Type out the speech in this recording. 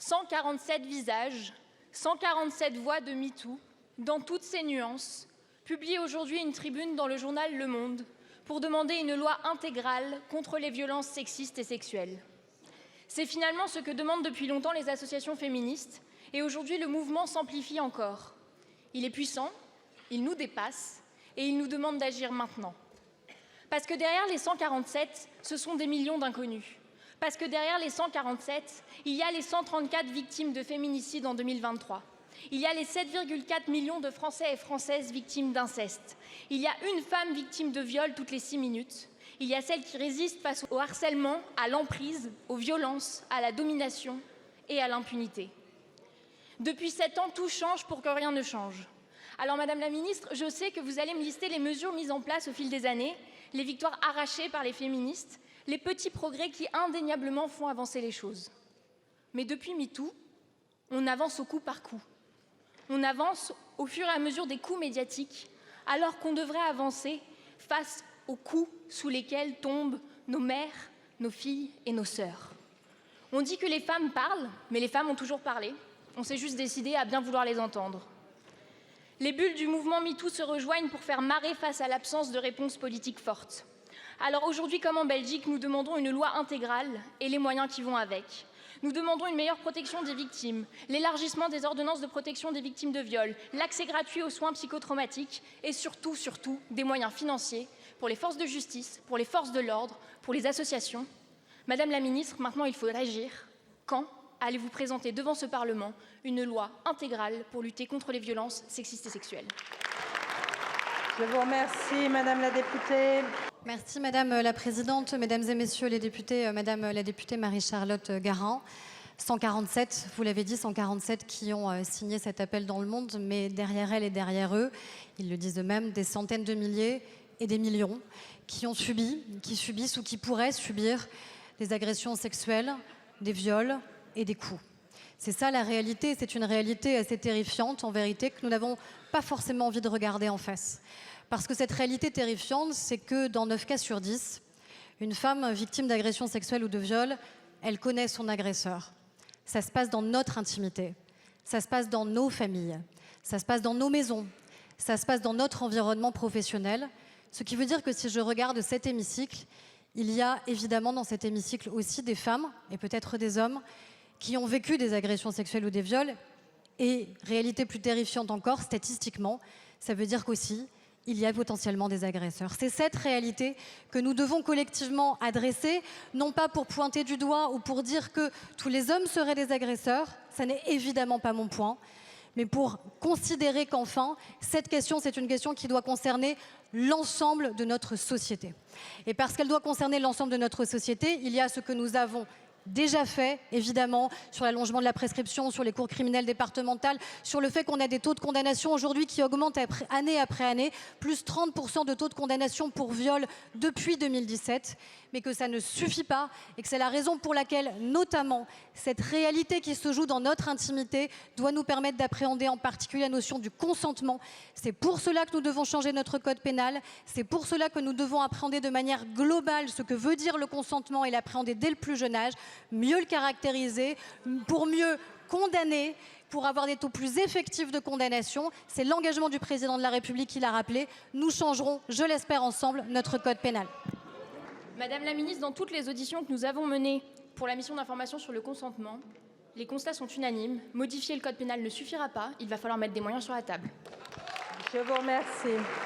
147 visages, 147 voix de MeToo, dans toutes ses nuances, publie aujourd'hui une tribune dans le journal Le Monde pour demander une loi intégrale contre les violences sexistes et sexuelles. C'est finalement ce que demandent depuis longtemps les associations féministes, et aujourd'hui le mouvement s'amplifie encore. Il est puissant, il nous dépasse, et il nous demande d'agir maintenant. Parce que derrière les 147, ce sont des millions d'inconnus. Parce que derrière les 147, il y a les 134 victimes de féminicide en 2023. Il y a les 7,4 millions de Français et Françaises victimes d'inceste. Il y a une femme victime de viol toutes les 6 minutes. Il y a celle qui résiste face au harcèlement, à l'emprise, aux violences, à la domination et à l'impunité. Depuis 7 ans, tout change pour que rien ne change. Alors, Madame la Ministre, je sais que vous allez me lister les mesures mises en place au fil des années, les victoires arrachées par les féministes, les petits progrès qui indéniablement font avancer les choses. Mais depuis MeToo, on avance au coup par coup. On avance au fur et à mesure des coups médiatiques, alors qu'on devrait avancer face aux coups sous lesquels tombent nos mères, nos filles et nos sœurs. On dit que les femmes parlent, mais les femmes ont toujours parlé. On s'est juste décidé à bien vouloir les entendre. Les bulles du mouvement MeToo se rejoignent pour faire marée face à l'absence de réponse politique forte. Alors aujourd'hui, comme en Belgique, nous demandons une loi intégrale et les moyens qui vont avec. Nous demandons une meilleure protection des victimes, l'élargissement des ordonnances de protection des victimes de viol, l'accès gratuit aux soins psychotraumatiques et surtout, des moyens financiers pour les forces de justice, pour les forces de l'ordre, pour les associations. Madame la Ministre, maintenant il faut agir. Quand allez-vous présenter devant ce Parlement une loi intégrale pour lutter contre les violences sexistes et sexuelles? Je vous remercie, Madame la députée. Merci Madame la Présidente, Mesdames et Messieurs les députés, Madame la députée Marie-Charlotte Garand. 147, vous l'avez dit, 147 qui ont signé cet appel dans le monde, mais derrière elles et derrière eux, ils le disent eux-mêmes, des centaines de milliers et des millions qui ont subi, qui subissent ou qui pourraient subir des agressions sexuelles, des viols et des coups. C'est ça la réalité, c'est une réalité assez terrifiante en vérité que nous n'avons pas forcément envie de regarder en face. Parce que cette réalité terrifiante, c'est que dans 9 cas sur 10, une femme victime d'agression sexuelle ou de viol, elle connaît son agresseur. Ça se passe dans notre intimité, ça se passe dans nos familles, ça se passe dans nos maisons, ça se passe dans notre environnement professionnel. Ce qui veut dire que si je regarde cet hémicycle, il y a évidemment dans cet hémicycle aussi des femmes, et peut-être des hommes, qui ont vécu des agressions sexuelles ou des viols. Et réalité plus terrifiante encore, statistiquement, ça veut dire qu'aussi, il y a potentiellement des agresseurs. C'est cette réalité que nous devons collectivement adresser, non pas pour pointer du doigt ou pour dire que tous les hommes seraient des agresseurs, ça n'est évidemment pas mon point, mais pour considérer qu'enfin, cette question, c'est une question qui doit concerner l'ensemble de notre société. Et parce qu'elle doit concerner l'ensemble de notre société, il y a ce que nous avons déjà fait, évidemment, sur l'allongement de la prescription, sur les cours criminelles départementales, sur le fait qu'on a des taux de condamnation aujourd'hui qui augmentent année après année, plus 30% de taux de condamnation pour viol depuis 2017, mais que ça ne suffit pas et que c'est la raison pour laquelle, notamment, cette réalité qui se joue dans notre intimité doit nous permettre d'appréhender en particulier la notion du consentement. C'est pour cela que nous devons changer notre code pénal, c'est pour cela que nous devons appréhender de manière globale ce que veut dire le consentement et l'appréhender dès le plus jeune âge, mieux le caractériser, pour mieux condamner, pour avoir des taux plus effectifs de condamnation. C'est l'engagement du président de la République qui l'a rappelé. Nous changerons, je l'espère ensemble, notre code pénal. Madame la Ministre, dans toutes les auditions que nous avons menées pour la mission d'information sur le consentement, les constats sont unanimes. Modifier le code pénal ne suffira pas, il va falloir mettre des moyens sur la table. Je vous remercie.